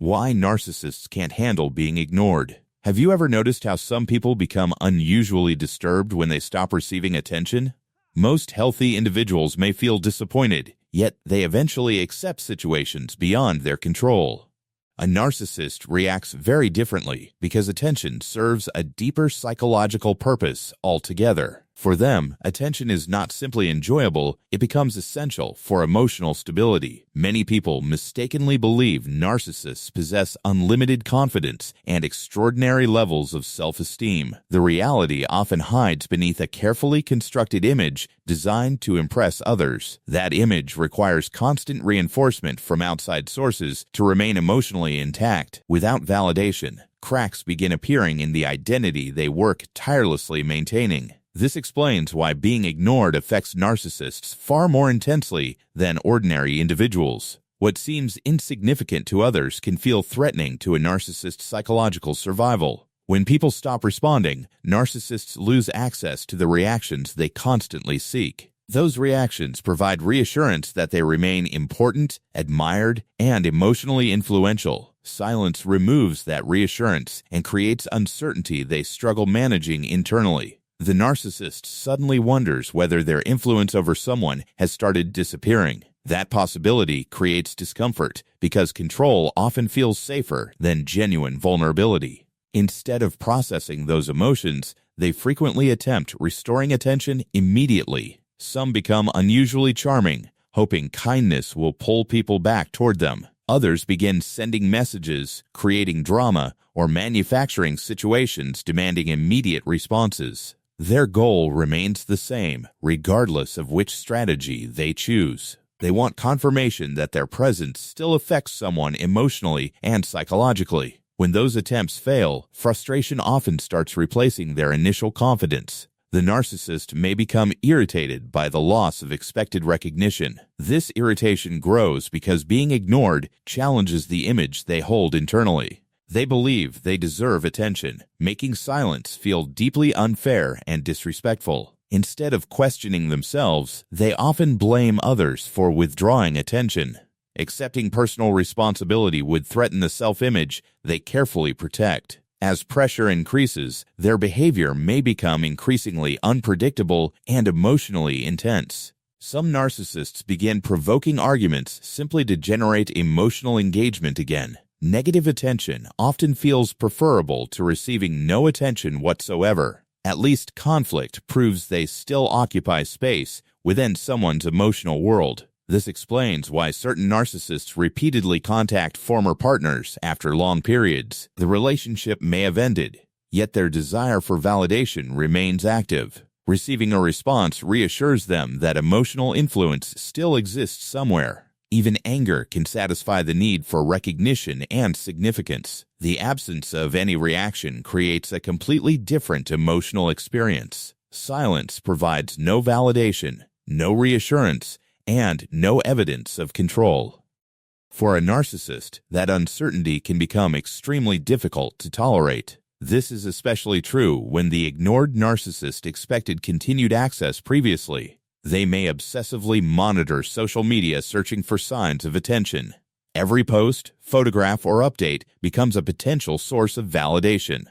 Why narcissists can't handle being ignored. Have you ever noticed how some people become unusually disturbed when they stop receiving attention? Most healthy individuals may feel disappointed, yet they eventually accept situations beyond their control. A narcissist reacts very differently because attention serves a deeper psychological purpose altogether. For them, attention is not simply enjoyable, it becomes essential for emotional stability. Many people mistakenly believe narcissists possess unlimited confidence and extraordinary levels of self-esteem. The reality often hides beneath a carefully constructed image designed to impress others. That image requires constant reinforcement from outside sources to remain emotionally intact. Without validation, cracks begin appearing in the identity they work tirelessly maintaining. This explains why being ignored affects narcissists far more intensely than ordinary individuals. What seems insignificant to others can feel threatening to a narcissist's psychological survival. When people stop responding, narcissists lose access to the reactions they constantly seek. Those reactions provide reassurance that they remain important, admired, and emotionally influential. Silence removes that reassurance and creates uncertainty they struggle managing internally. The narcissist suddenly wonders whether their influence over someone has started disappearing. That possibility creates discomfort because control often feels safer than genuine vulnerability. Instead of processing those emotions, they frequently attempt restoring attention immediately. Some become unusually charming, hoping kindness will pull people back toward them. Others begin sending messages, creating drama, or manufacturing situations demanding immediate responses. Their goal remains the same, regardless of which strategy they choose. They want confirmation that their presence still affects someone emotionally and psychologically. When those attempts fail, frustration often starts replacing their initial confidence. The narcissist may become irritated by the loss of expected recognition. This irritation grows because being ignored challenges the image they hold internally. They believe they deserve attention, making silence feel deeply unfair and disrespectful. Instead of questioning themselves, they often blame others for withdrawing attention. Accepting personal responsibility would threaten the self-image they carefully protect. As pressure increases, their behavior may become increasingly unpredictable and emotionally intense. Some narcissists begin provoking arguments simply to generate emotional engagement again. Negative attention often feels preferable to receiving no attention whatsoever. At least conflict proves they still occupy space within someone's emotional world. This explains why certain narcissists repeatedly contact former partners after long periods. The relationship may have ended, yet their desire for validation remains active. Receiving a response reassures them that emotional influence still exists somewhere. Even anger can satisfy the need for recognition and significance. The absence of any reaction creates a completely different emotional experience. Silence provides no validation, no reassurance, and no evidence of control. For a narcissist, that uncertainty can become extremely difficult to tolerate. This is especially true when the ignored narcissist expected continued access previously. They may obsessively monitor social media searching for signs of attention. Every post, photograph, or update becomes a potential source of validation.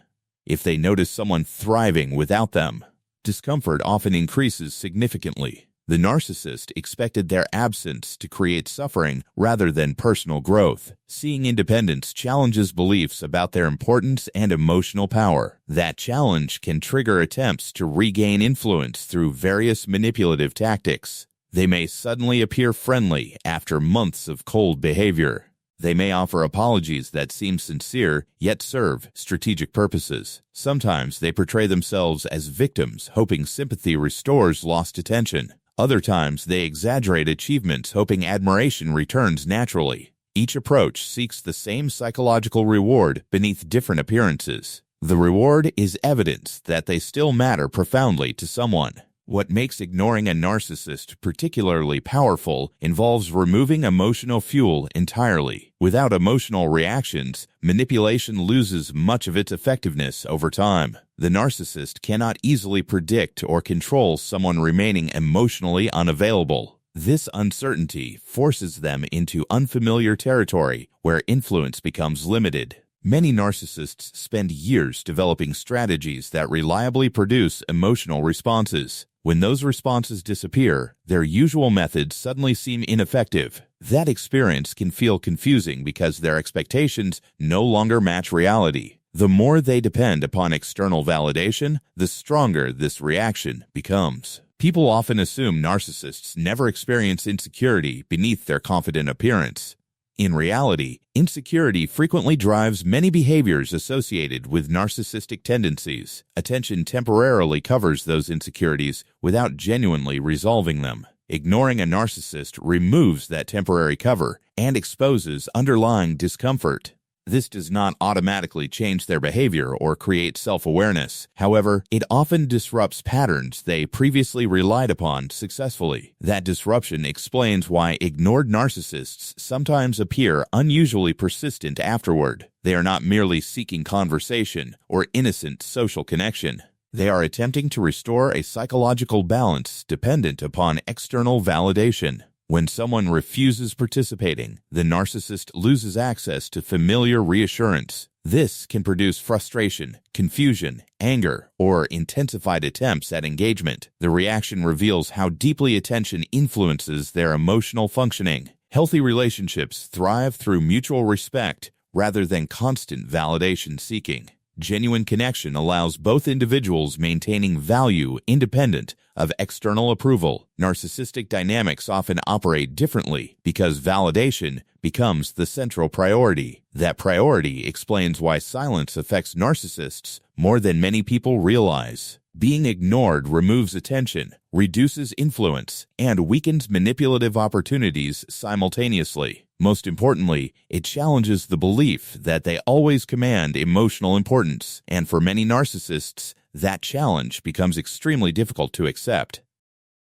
If they notice someone thriving without them, discomfort often increases significantly. The narcissist expected their absence to create suffering rather than personal growth. Seeing independence challenges beliefs about their importance and emotional power. That challenge can trigger attempts to regain influence through various manipulative tactics. They may suddenly appear friendly after months of cold behavior. They may offer apologies that seem sincere, yet serve strategic purposes. Sometimes they portray themselves as victims, hoping sympathy restores lost attention. Other times, they exaggerate achievements, hoping admiration returns naturally. Each approach seeks the same psychological reward beneath different appearances. The reward is evidence that they still matter profoundly to someone. What makes ignoring a narcissist particularly powerful involves removing emotional fuel entirely. Without emotional reactions, manipulation loses much of its effectiveness over time. The narcissist cannot easily predict or control someone remaining emotionally unavailable. This uncertainty forces them into unfamiliar territory where influence becomes limited. Many narcissists spend years developing strategies that reliably produce emotional responses. When those responses disappear, their usual methods suddenly seem ineffective. That experience can feel confusing because their expectations no longer match reality. The more they depend upon external validation, the stronger this reaction becomes. People often assume narcissists never experience insecurity beneath their confident appearance. In reality, insecurity frequently drives many behaviors associated with narcissistic tendencies. Attention temporarily covers those insecurities without genuinely resolving them. Ignoring a narcissist removes that temporary cover and exposes underlying discomfort. This does not automatically change their behavior or create self-awareness. However, it often disrupts patterns they previously relied upon successfully. That disruption explains why ignored narcissists sometimes appear unusually persistent afterward. They are not merely seeking conversation or innocent social connection. They are attempting to restore a psychological balance dependent upon external validation. When someone refuses participating, the narcissist loses access to familiar reassurance. This can produce frustration, confusion, anger, or intensified attempts at engagement. The reaction reveals how deeply attention influences their emotional functioning. Healthy relationships thrive through mutual respect rather than constant validation seeking. Genuine connection allows both individuals maintaining value independent of external approval. Narcissistic dynamics often operate differently because validation becomes the central priority. That priority explains why silence affects narcissists more than many people realize. Being ignored removes attention, reduces influence, and weakens manipulative opportunities simultaneously. Most importantly, it challenges the belief that they always command emotional importance, and for many narcissists, that challenge becomes extremely difficult to accept.